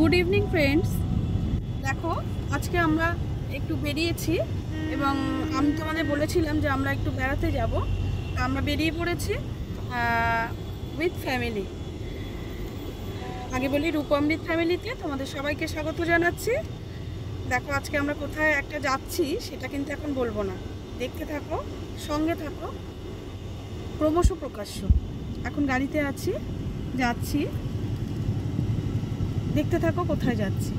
Good evening friends. দেখো আজকে আমরা একটু বেরিয়েছি এবং আমি তোমাদের বলেছিলাম যে আমরা একটু বেড়াতে যাব। আমরা বেরিয়ে পড়েছি উইথ ফ্যামিলি। আগে বলি রূপমৃত ফ্যামিলিতে তোমাদের সবাইকে স্বাগত জানাচ্ছি। দেখো আজকে আমরা কোথায় একটা যাচ্ছি সেটা কিন্তু এখন বলবো না, দেখতে থাকো, সঙ্গে থাকো। ক্রমশ প্রকাশ্য এখন গাড়িতে আছি, যাচ্ছি, দেখতে থাকো কোথায় যাচ্ছি।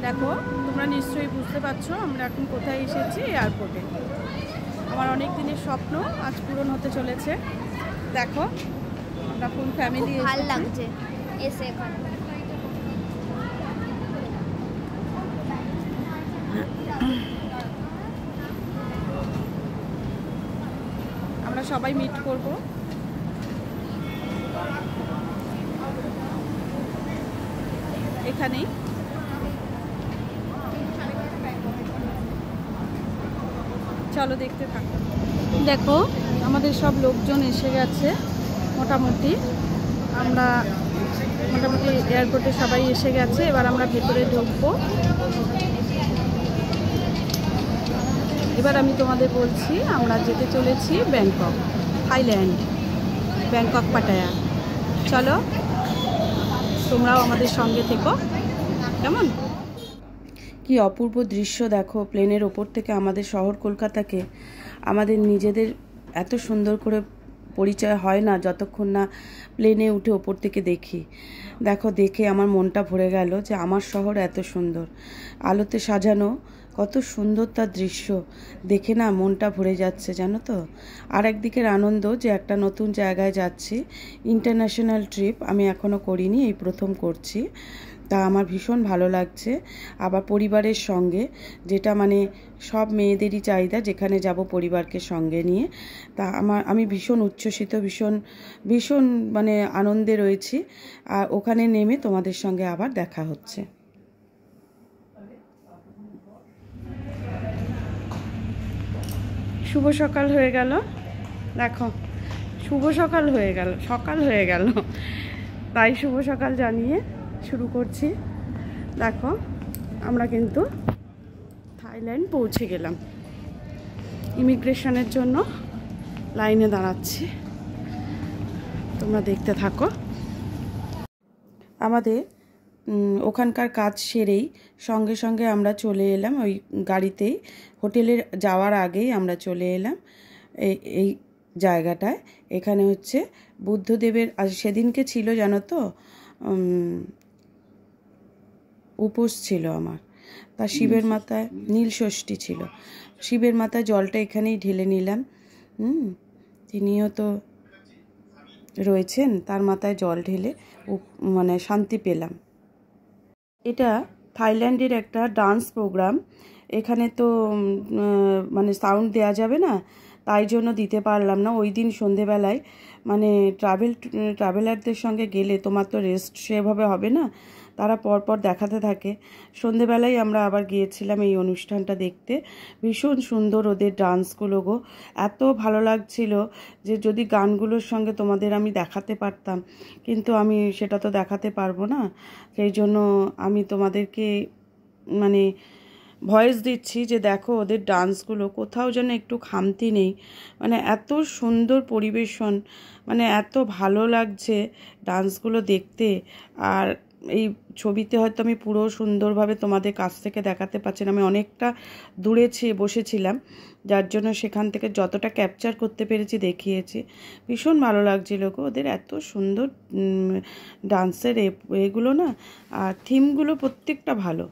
দেখো তোমরা নিশ্চয়ই বুঝতে পারছো আমরা এখন কোথায় এসেছি, এয়ারপোর্টে। আমার অনেক দিনের স্বপ্ন আজ পূরণ হতে চলেছে। দেখো আমরা ফুল ফ্যামিলি, ভালো লাগছে এসে এখানে। আমরা সবাই মিট করব এখানেই। চলো দেখতে থাকো। দেখো আমাদের সব লোকজন এসে গেছে, মোটামুটি এয়ারপোর্টে সবাই এসে গেছে। এবার আমরা ভেতরে ঢুকবো। এবার আমি তোমাদের বলছি আমরা যেতে চলেছি ব্যাংকক, থাইল্যান্ড, ব্যাংকক পাটায়া। চলো তোমরাও আমাদের সঙ্গে থেকো। কেমন কি অপূর্ব দৃশ্য দেখো, প্লেনের ওপর থেকে আমাদের শহর কলকাতাকে আমাদের নিজেদের এত সুন্দর করে পরিচয় হয় না যতক্ষণ না প্লেনে উঠে ওপর থেকে দেখি। দেখো দেখে আমার মনটা ভরে গেল যে আমার শহর এত সুন্দর, আলোতে সাজানো, কত সুন্দর তার দৃশ্য দেখে না মনটা ভরে যাচ্ছে, জানো তো। আর একদিকের আনন্দ যে একটা নতুন জায়গায় যাচ্ছি, ইন্টারন্যাশনাল ট্রিপ আমি এখনও করিনি, এই প্রথম করছি। তা আমার ভীষণ ভালো লাগছে। আবার পরিবারের সঙ্গে, যেটা মানে সব মেয়েদেরই চাহিদা, যেখানে যাব পরিবারকে সঙ্গে নিয়ে। তা আমি ভীষণ উচ্ছ্বসিত, ভীষণ মানে আনন্দে রয়েছি। আর ওখানে নেমে তোমাদের সঙ্গে আবার দেখা হচ্ছে। শুভ সকাল হয়ে গেল, দেখো শুভ সকাল হয়ে গেল, সকাল হয়ে গেল, তাই শুভ সকাল জানিয়ে শুরু করছি। দেখো আমরা কিন্তু থাইল্যান্ড পৌঁছে গেলাম, ইমিগ্রেশনের জন্য লাইনে দাঁড়াচ্ছি, তোমরা দেখতে থাকো। আমাদের ওখানকার কাজ সেরেই সঙ্গে সঙ্গে আমরা চলে এলাম ওই গাড়িতেই, হোটেলে যাওয়ার আগেই আমরা চলে এলাম এই জায়গাটায়। এখানে হচ্ছে বুদ্ধদেবের, আজ সেদিনকে ছিল জানো তো, উপোস ছিল আমার, তা শিবের মাথায় নীল ষষ্ঠী ছিল, শিবের মাথায় জলটা এখানেই ঢেলে নিলাম। তিনিও তো রয়েছেন, তার মাথায় জল ঢেলে মানে শান্তি পেলাম। এটা থাইল্যান্ডের একটা ডান্স প্রোগ্রাম। এখানে তো সাউন্ড দেওয়া যাবে না, তাই জন্য দিতে পারলাম না। ওই দিন সন্ধেবেলায় মানে ট্রাভেলারদের সঙ্গে গেলে তোমার তো রেস্ট সেভাবে হবে না, তারা পরপর দেখাতে থাকে। সন্ধেবেলায় আমরা আবার গিয়েছিলাম এই অনুষ্ঠানটা দেখতে। ভীষণ সুন্দর ওদের ডান্সগুলো গো, এত ভালো লাগছিল যে যদি গানগুলোর সঙ্গে তোমাদের আমি দেখাতে পারতাম, কিন্তু আমি সেটা তো দেখাতে পারবো না। সেই জন্য আমি তোমাদেরকে মানে ভয়েস দিচ্ছি যে দেখো ওদের ডান্সগুলো, কোথাও যেন একটু খামতি নেই, মানে এত সুন্দর পরিবেশন, মানে এত ভালো লাগছে ডান্সগুলো দেখতে। আর এই ছবিতে হয়তো আমি পুরো সুন্দরভাবে তোমাদের কাছ থেকে দেখাতে পারছি না, আমি অনেকটা দূরে বসেছিলাম, যার জন্য সেখান থেকে যতটা ক্যাপচার করতে পেরেছি দেখিয়েছি। ভীষণ ভালো লাগছিল গো, ওদের এত সুন্দর ডান্সের এগুলো না, আর থিমগুলো প্রত্যেকটা ভালো।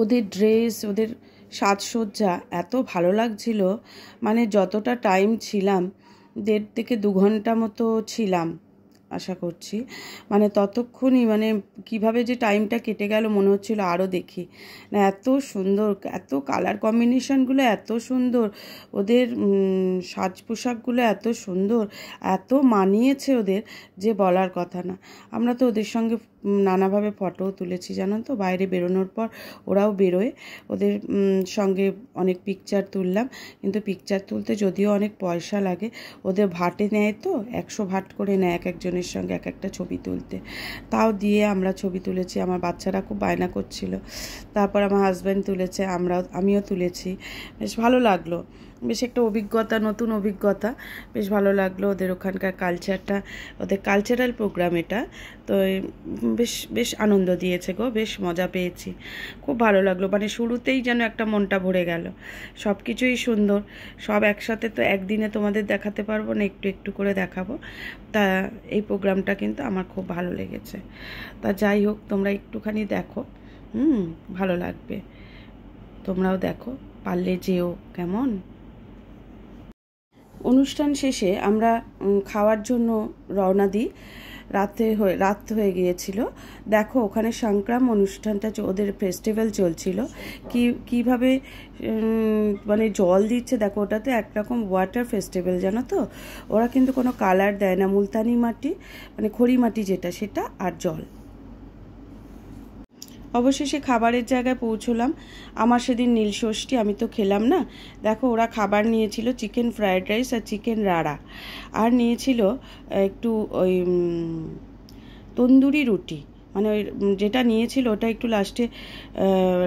ওদের ড্রেস, ওদের সাজসজ্জা এত ভালো লাগছিল, মানে যতটা টাইম ছিলাম, 1.5 থেকে 2 ঘন্টা মতো ছিলাম আশা করছি, মানে ততক্ষণই মানে কিভাবে যে টাইমটা কেটে গেল মনে হচ্ছিল আরও দেখি না। এত সুন্দর, এত কালার কম্বিনেশনগুলো এত সুন্দর, ওদের সাজ পোশাকগুলো এত সুন্দর, এত মানিয়েছে ওদের যে বলার কথা না। আমরা তো ওদের সঙ্গে নানাভাবে ফটোও তুলেছি, জানো তো। বাইরে বেরোনোর পর ওরাও বেরোয়, ওদের সঙ্গে অনেক পিকচার তুললাম। কিন্তু পিকচার তুলতে যদিও অনেক পয়সা লাগে, ওদের ভাটে নেয় তো, 100 ভাট করে নেয় এক একজনের সঙ্গে এক একটা ছবি তুলতে। তাও দিয়ে আমরা ছবি তুলেছি। আমার বাচ্চারা খুব বায়না করছিল। তারপর আমার হাজব্যান্ড তুলেছে, আমিও তুলেছি। বেশ ভালো লাগলো, বেশ একটা অভিজ্ঞতা, নতুন অভিজ্ঞতা। বেশ ভালো লাগলো ওদের ওখানকার কালচারটা, ওদের কালচারাল প্রোগ্রাম এটা। তো বেশ বেশ আনন্দ দিয়েছে গো, বেশ মজা পেয়েছি, খুব ভালো লাগলো। মানে শুরুতেই যেন একটা মনটা ভরে গেল। সব কিছুই সুন্দর, সব একসাথে তো একদিনে তোমাদের দেখাতে পারবো না, একটু একটু করে দেখাবো। তা এই প্রোগ্রামটা কিন্তু আমার খুব ভালো লেগেছে। তা যাই হোক, তোমরা একটুখানি দেখো, ভালো লাগবে। তোমরাও দেখো, পারলে যেও। কেমন? অনুষ্ঠান শেষে আমরা খাওয়ার জন্য রওনা দিই। রাত হয়ে গিয়েছিল। দেখো ওখানে সংক্রাম অনুষ্ঠানটা, ওদের ফেস্টিভ্যাল চলছিল। কিভাবে মানে জল দিচ্ছে দেখো, ওটাতে একরকম ওয়াটার ফেস্টিভ্যাল, জানো তো। ওরা কিন্তু কোনো কালার দেয় না, মুলতানি মাটি মানে খড়ি মাটি যেটা, সেটা আর জল। অবশেষে খাবারের জায়গায় পৌঁছলাম। আমার সেদিন নীলষষ্ঠী, আমি তো খেলাম না। দেখো ওরা খাবার নিয়েছিল চিকেন ফ্রায়েড রাইস আর চিকেন রাড়া, আর নিয়েছিল একটু ওই তন্দুরি রুটি। মানে ওই যেটা নিয়েছিল ওটা একটু লাস্টে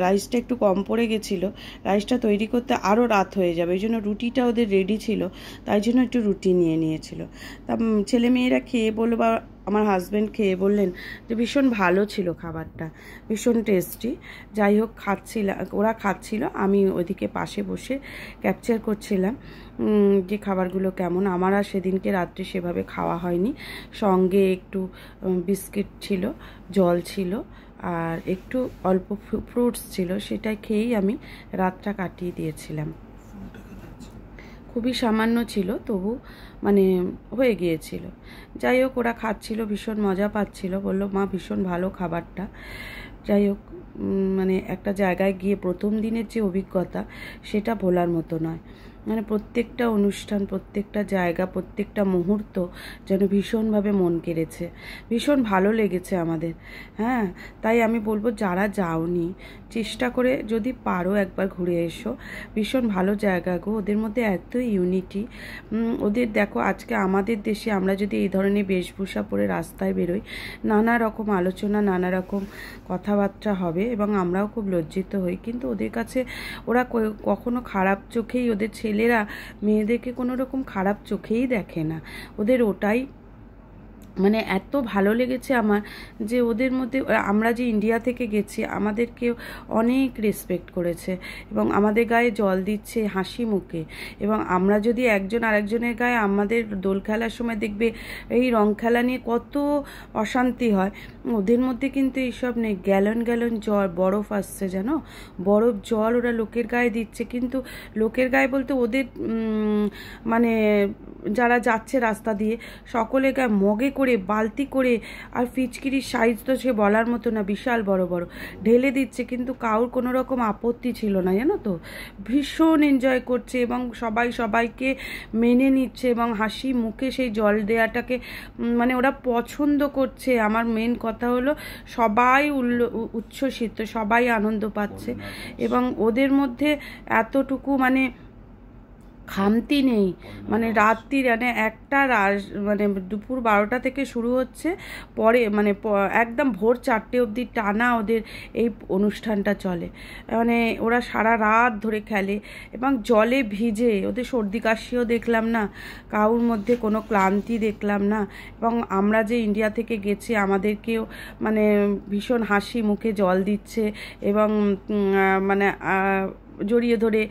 রাইসটা একটু কম পড়ে গেছিলো। রাইসটা তৈরি করতে আরও রাত হয়ে যাবে, এই জন্য রুটিটা ওদের রেডি ছিল, তাই জন্য একটু রুটি নিয়েছিল। তা ছেলেমেয়েরা খেয়ে বললো, বা আমার হাজব্যান্ড খেয়ে বললেন যে ভীষণ ভালো ছিল খাবারটা, ভীষণ টেস্টি। যাই হোক, ওরা খাচ্ছিল, আমি ওইদিকে পাশে বসে ক্যাপচার করছিলাম যে খাবারগুলো কেমন। আমার আর সেদিনকে রাত্রে সেভাবে খাওয়া হয়নি। সঙ্গে একটু বিস্কিট ছিল, জল ছিল, আর একটু অল্প ফ্রুটস ছিল, সেটাই খেয়েই আমি রাতটা কাটিয়ে দিয়েছিলাম। খুবই সামান্য ছিল, তবু মানে হয়ে গিয়েছিল। যাই হোক, ওরা খাচ্ছিল, ভীষণ মজা পাচ্ছিল, বললো মা ভীষণ ভালো খাবারটা। যাই হোক, মানে একটা জায়গায় গিয়ে প্রথম দিনের যে অভিজ্ঞতা, সেটা ভোলার মতো নয়। মানে প্রত্যেকটা অনুষ্ঠান, প্রত্যেকটা জায়গা, প্রত্যেকটা মুহূর্ত যেন ভীষণভাবে মন কেড়েছে, ভীষণ ভালো লেগেছে আমাদের। হ্যাঁ, তাই আমি বলবো যারা যাওনি, চেষ্টা করে যদি পারো একবার ঘুরে এসো। ভীষণ ভালো জায়গা গো, ওদের মধ্যে এত ইউনিটি। ওদের দেখো, আজকে আমাদের দেশে আমরা যদি এই ধরনের বেশভূষা পরে রাস্তায় বেরোই, নানা রকম আলোচনা, নানা রকম কথাবার্তা হবে এবং আমরাও খুব লজ্জিত হই। কিন্তু ওদের কাছে ওরা কখনো খারাপ চোখেই, ওদের ছেলেরা মেয়েদেরকে কোনো রকম খারাপ চোখেই দেখে না। ওদের ওটাই মানে এত ভালো লেগেছে আমার, যে ওদের মধ্যে, আমরা যে ইন্ডিয়া থেকে গেছি, আমাদেরকেও অনেক রেসপেক্ট করেছে এবং আমাদের গায়ে জল দিচ্ছে হাসি মুখে। এবং আমরা যদি একজন আরেকজনের গায়ে, আমাদের দোল খেলার সময় দেখবে এই রং খেলা নিয়ে কত অশান্তি হয়, ওদের মধ্যে কিন্তু এইসব নেই। গ্যালন গ্যালন জল, বরফ আসছে জানো, বরফ জল ওরা লোকের গায়ে দিচ্ছে। কিন্তু লোকের গায়ে বলতে ওদের মানে যারা যাচ্ছে রাস্তা দিয়ে, সকলের গায়ে মগে করে, বালতি করে, আর ফিচকিরির সাইজ তো সে বলার মতো না, বিশাল বড় বড় ঢেলে দিচ্ছে। কিন্তু কারোর কোনো রকম আপত্তি ছিল না, জানো তো। ভীষণ এনজয় করছে এবং সবাইকে মেনে নিচ্ছে এবং হাসি মুখে সেই জল দেওয়াটাকে মানে ওরা পছন্দ করছে। আমার মেন কথা হলো সবাই উচ্ছ্বসিত, সবাই আনন্দ পাচ্ছে এবং ওদের মধ্যে এতটুকু মানে খামতি নেই। মানে রাত্রির মানে দুপুর 12টা থেকে শুরু হচ্ছে, পরে মানে একদম ভোর 4টে অবধি টানা ওদের এই অনুষ্ঠানটা চলে। মানে ওরা সারা রাত ধরে খেলে এবং জলে ভিজে, ওদের সর্দি কাশিও দেখলাম না, কারোর মধ্যে কোনো ক্লান্তি দেখলাম না। এবং আমরা যে ইন্ডিয়া থেকে গেছি, আমাদেরকেও মানে ভীষণ হাসি মুখে জল দিচ্ছে এবং মানে জড়িয়ে ধরে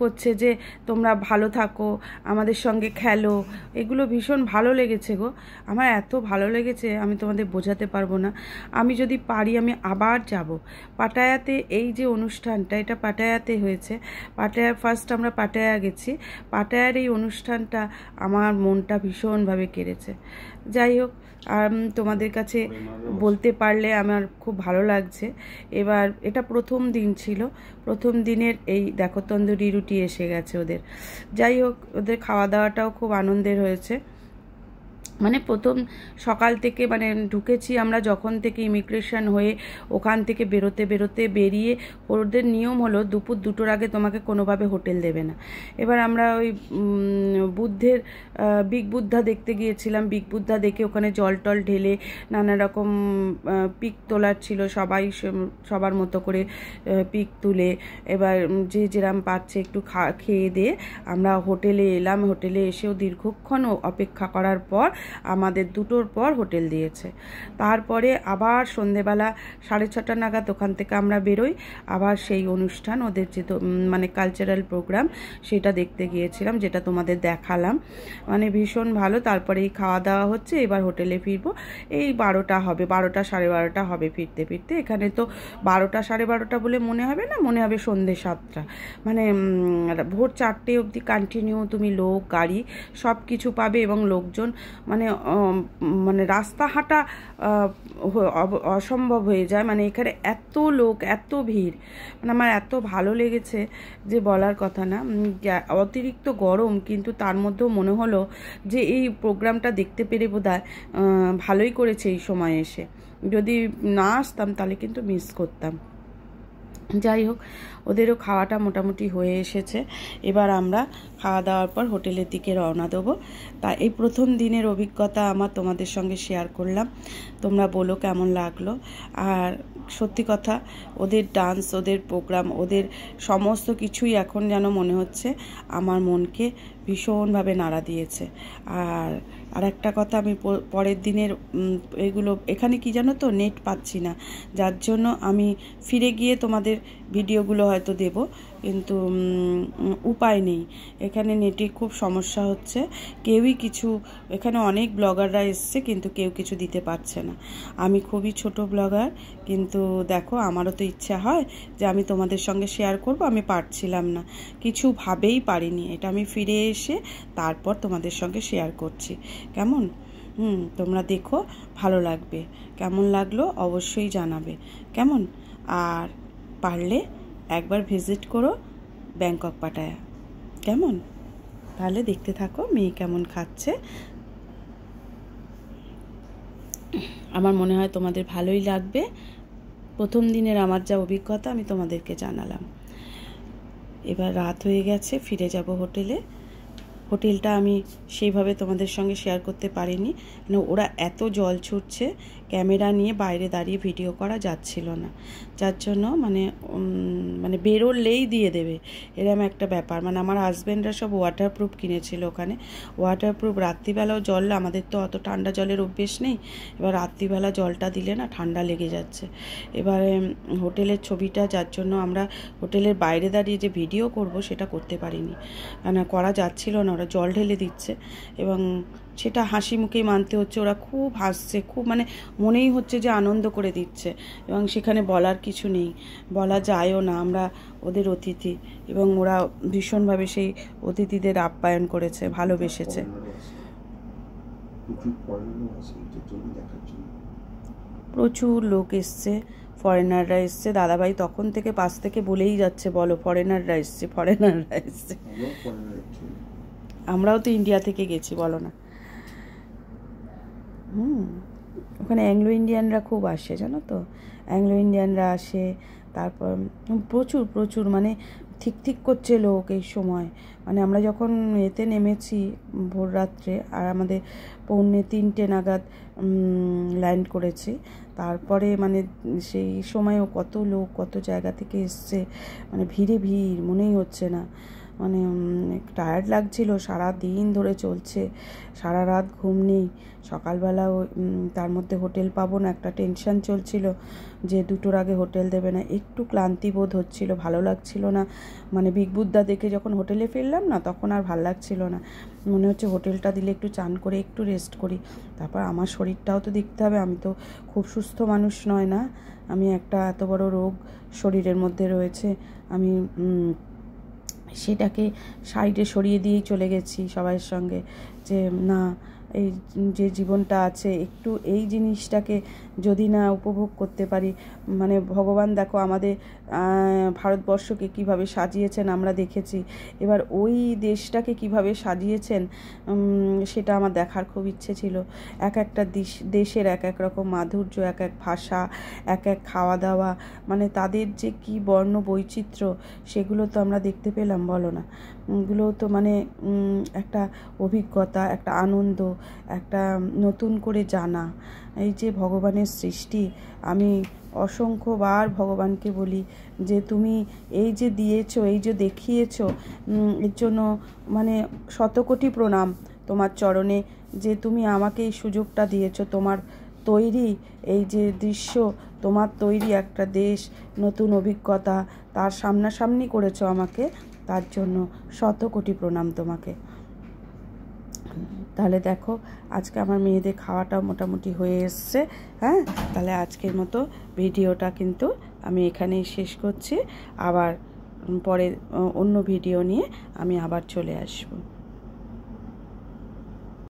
করছে যে তোমরা ভালো থাকো, আমাদের সঙ্গে খেলো। এগুলো ভীষণ ভালো লেগেছে গো, আমার এত ভালো লেগেছে আমি তোমাদের বোঝাতে পারবো না। আমি যদি পারি আমি আবার যাব পাটায়াতে। এই যে অনুষ্ঠানটা, এটা পাটায়াতে হয়েছে। ফার্স্ট আমরা পাটায়া গেছি। পাটায়ার এই অনুষ্ঠানটা আমার মনটা ভীষণভাবে কেড়েছে। যাই হোক, তোমাদের কাছে বলতে পারলে আমার খুব ভালো লাগছে। এবার এটা প্রথম দিন ছিল, প্রথম দিনের এই দেখো তন্দুরি রুটি এসে গেছে ওদের। যাই হোক, ওদের খাওয়া দাওয়াটাও খুব আনন্দের হয়েছে। মানে প্রথম সকাল থেকে মানে ঢুকেছি আমরা যখন থেকে ইমিগ্রেশন হয়ে ওখান থেকে বেরোতে বেরিয়ে ওদের নিয়ম হলো দুপুর 2টোর আগে তোমাকে কোনোভাবে হোটেল দেবে না। এবার আমরা ওই বুদ্ধের বিগ বুদ্ধা দেখতে গিয়েছিলাম। বিগ বুদ্ধা দেখে ওখানে জল টল ঢেলে নানা রকম পিক তোলার ছিল, সবাই সবার মতো করে পিক তুলে এবার যে যেরাম পাচ্ছে একটু খেয়ে দিয়ে আমরা হোটেলে এলাম। হোটেলে এসেও দীর্ঘক্ষণ অপেক্ষা করার পর আমাদের 2টোর পর হোটেল দিয়েছে। তারপরে আবার সন্ধেবেলা 6:30 নাগাদ ওখান থেকে আমরা বেরোই, আবার সেই অনুষ্ঠান ওদের যে মানে কালচারাল প্রোগ্রাম সেটা দেখতে গিয়েছিলাম, যেটা তোমাদের দেখালাম। মানে ভীষণ ভালো। তারপরে এই খাওয়া দাওয়া হচ্ছে, এবার হোটেলে ফিরবো। এই 12টা হবে, 12টা 12:30 হবে ফিরতে ফিরতে। এখানে তো 12টা 12:30 বলে মনে হবে না, মনে হবে সন্ধ্যে 7টা। মানে ভোর 4টে অবধি কন্টিনিউ তুমি লোক গাড়ি সব কিছু পাবে এবং লোকজন মানে মানে রাস্তা হাঁটা অসম্ভব হয়ে যায়। মানে এখানে এত লোক, এত ভিড়, মানে আমার এত ভালো লেগেছে যে বলার কথা না। অতিরিক্ত গরম, কিন্তু তার মধ্যেও মনে হলো যে এই প্রোগ্রামটা দেখতে পেরে বোধহয় ভালোই করেছে এই সময় এসে। যদি না আসতাম তাহলে কিন্তু মিস করতাম। যাই হোক, ওদেরও খাওয়াটা মোটামুটি হয়ে এসেছে। এবার আমরা খাওয়া দাওয়ার পর হোটেলের দিকে রওনা দেবো। তা এই প্রথম দিনের অভিজ্ঞতা আমার তোমাদের সঙ্গে শেয়ার করলাম। তোমরা বলো কেমন লাগলো। আর সত্যি কথা, ওদের ডান্স, ওদের প্রোগ্রাম, ওদের সমস্ত কিছুই এখন যেন মনে হচ্ছে আমার মনকে ভীষণভাবে নাড়া দিয়েছে। আর একটা কথা, আমি পরের দিনের এগুলো এখানে কি জানো তো, নেট পাচ্ছি না, যার জন্য আমি ফিরে গিয়ে তোমাদের ভিডিওগুলো হয়তো দেব, কিন্তু উপায় নেই। এখানে নেটে খুব সমস্যা হচ্ছে। কেউই কিছু, এখানে অনেক ব্লগাররা এসছে কিন্তু কেউ কিছু দিতে পারছে না। আমি খুবই ছোট ব্লগার, কিন্তু দেখো আমারও তো ইচ্ছা হয় যে আমি তোমাদের সঙ্গে শেয়ার করব, আমি পারছিলাম না, কিছুভাবেই পারিনি। এটা আমি ফিরে এসে তারপর তোমাদের সঙ্গে শেয়ার করছি। কেমন? তোমরা দেখো, ভালো লাগবে। কেমন লাগলো অবশ্যই জানাবে। কেমন? আর পারলে একবার ভিজিট করো ব্যাংকক পাটায়া। কেমন? তাহলে দেখতে থাকো মেয়ে কেমন খাচ্ছে। আমার মনে হয় তোমাদের ভালোই লাগবে। প্রথম দিনের আমার যা অভিজ্ঞতা আমি তোমাদেরকে জানালাম। এবার রাত হয়ে গেছে, ফিরে যাব হোটেলে। হোটেলটা আমি সেইভাবে তোমাদের সঙ্গে শেয়ার করতে পারিনি, মানে ওরা এত জল ছুটছে, ক্যামেরা নিয়ে বাইরে দাঁড়িয়ে ভিডিও করা যাচ্ছিল না, যার জন্য মানে বেরোলেই দিয়ে দেবে এরকম একটা ব্যাপার। মানে আমার হাজব্যান্ডরা সব ওয়াটারপ্রুফ কিনেছিল ওখানে, ওয়াটারপ্রুফ। রাত্রিবেলাও জল, আমাদের তো অত ঠান্ডা জলের অভ্যেস নেই, এবার রাত্রিবেলা জলটা দিলে না ঠান্ডা লেগে যাচ্ছে। এবারে হোটেলের ছবিটা, যার জন্য আমরা হোটেলের বাইরে দাঁড়িয়ে যে ভিডিও করব সেটা করতে পারিনি, না করা যাচ্ছিল না। ওরা জল ঢেলে দিচ্ছে এবং সেটা হাসি মুখেই মানতে হচ্ছে। ওরা খুব হাসছে, খুব মানে মনেই হচ্ছে যে আনন্দ করে দিচ্ছে, এবং সেখানে বলার কিছু নেই, বলা যায়ও না। আমরা ওদের অতিথি, এবং ওরা ভীষণভাবে সেই অতিথিদের আপ্যায়ন করেছে, ভালোবেসেছে। প্রচুর লোক এসছে, ফরেনাররা এসছে। দাদাভাই তখন থেকে পাশ থেকে বলেই যাচ্ছে, বলো ফরেনাররা এসছে, ফরেনাররা এসছে। আমরাও তো ইন্ডিয়া থেকে গেছি, বলো না। ওখানে অ্যাংলো ইন্ডিয়ানরা খুব আসে, জানো তো, অ্যাংলো ইন্ডিয়ানরা আসে। তারপর প্রচুর প্রচুর মানে ঠিক করছে লোক এই সময়। মানে আমরা যখন এতে নেমেছি ভোর রাত্রে, আর আমাদের 2:45 নাগাদ ল্যান্ড করেছি, তারপরে মানে সেই সময়ও কত লোক কত জায়গা থেকে এসছে, মানে ভিড়ে ভিড়, মনেই হচ্ছে না। মানে টায়ার্ড লাগছিল, সারা দিন ধরে চলছে, সারা রাত ঘুম নেই। সকালবেলাও তার মধ্যে হোটেল পাবো না, একটা টেনশন চলছিল যে 2টোর আগে হোটেল দেবে না। একটু ক্লান্তি বোধ হচ্ছিল, ভালো লাগছিল না। মানে বিগ বুদ্ধা দেখে যখন হোটেলে ফিরলাম না, তখন আর ভালো লাগছিল না। মনে হচ্ছে হোটেলটা দিলে একটু চান করে একটু রেস্ট করি। তারপর আমার শরীরটাও তো দেখতে হবে, আমি তো খুব সুস্থ মানুষ নয় না, আমি একটা এত বড় রোগ শরীরের মধ্যে রয়েছে। আমি সেটাকে সাইডে সরিয়ে দিয়েই চলে গেছি সবাইয়ের সঙ্গে, যে না এই যে জীবনটা আছে, একটু এই জিনিসটাকে যদি না উপভোগ করতে পারি, মানে ভগবান দেখো আমাদের ভারতবর্ষকে কিভাবে সাজিয়েছেন আমরা দেখেছি, এবার ওই দেশটাকে কিভাবে সাজিয়েছেন সেটা আমার দেখার খুব ইচ্ছে ছিল। এক একটা দেশের এক এক রকম মাধুর্য, এক এক ভাষা, এক এক খাওয়া দাওয়া, মানে তাদের যে কি বর্ণ বৈচিত্র্য সেগুলো তো আমরা দেখতে পেলাম, বলো না? এগুলো তো মানে একটা অভিজ্ঞতা, একটা আনন্দ, একটা নতুন করে জানা। এই যে ভগবানের সৃষ্টি, আমি অসংখ্যবার ভগবানকে বলি যে তুমি এই যে দিয়েছো, এই যে দেখিয়েছো, এর জন্য মানে শতকোটি প্রণাম তোমার চরণে, যে তুমি আমাকে এই সুযোগটা দিয়েছো। তোমার তৈরি এই যে দৃশ্য, তোমার তৈরি একটা দেশ, নতুন অভিজ্ঞতা, তার সামনাসামনি করেছো আমাকে, তার জন্য শতকোটি প্রণাম তোমাকে। তাহলে দেখো আজকে আমার মেয়েদের খাওয়াটাও মোটামুটি হয়ে এসছে। হ্যাঁ, তাহলে আজকের মতো ভিডিওটা কিন্তু আমি এখানেই শেষ করছি। আবার পরে অন্য ভিডিও নিয়ে আমি আবার চলে আসবো।